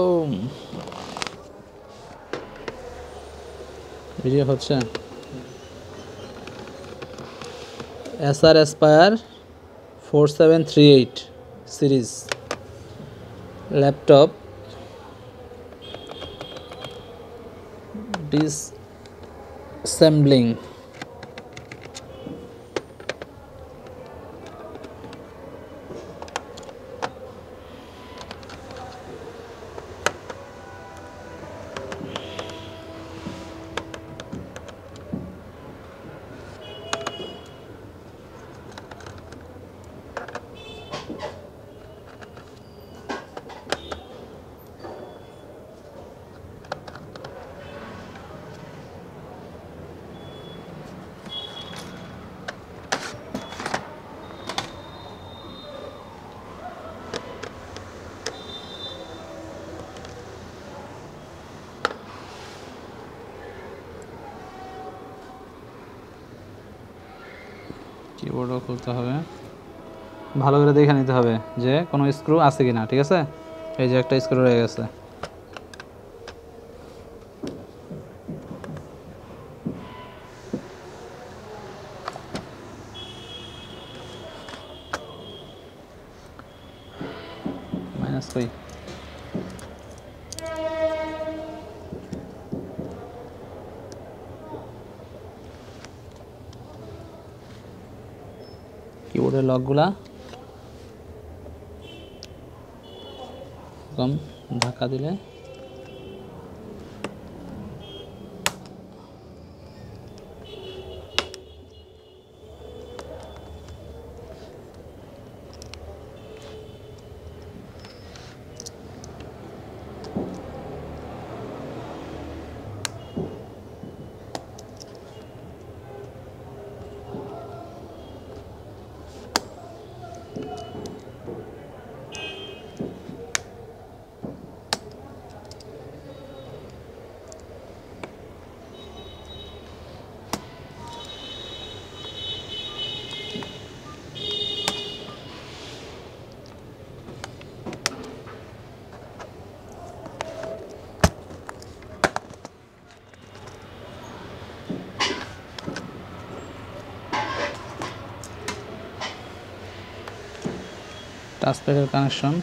ওম video হচ্ছে SR aspire 4738 series laptop ডিসঅ্যাসেম্বলিং কিবোর্ডও খুলতে হবে, ভালো করে দেখে নিতে হবে যে কোনো স্ক্রু আছে কিনা। ঠিক আছে, এই যে একটা স্ক্রু রয়ে গেছে। মাইনাস কই কিবোর্ডের লকগুলা কম ধাক্কা দিলে টাচপ্যাডের কানেকশন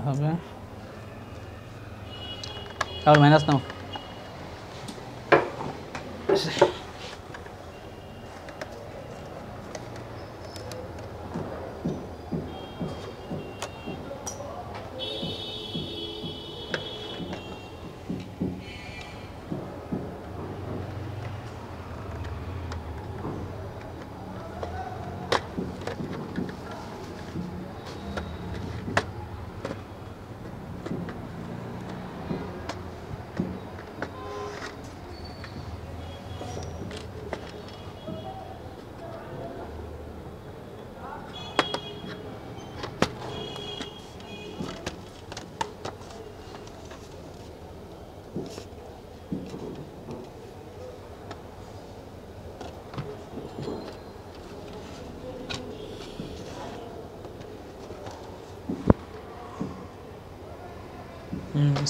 হবে। আর মাইনাস নাও,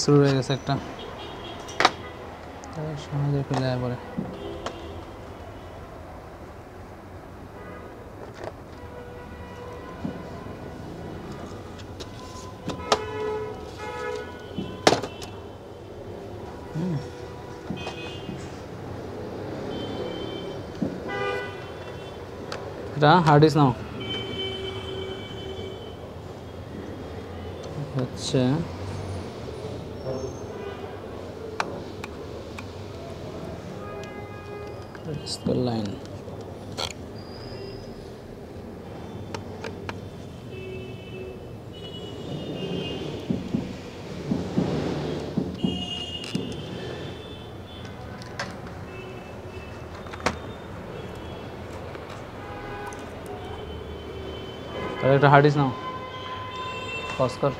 শুরু হয়ে গেছে একটা, সহজে ফেলে পরে। এটা হার্ড ডিস্ক নাও, হচ্ছে লাইন। তাহলে একটা হার্ড ডিস্ক নাও, পজ কর।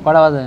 কটা বাজে?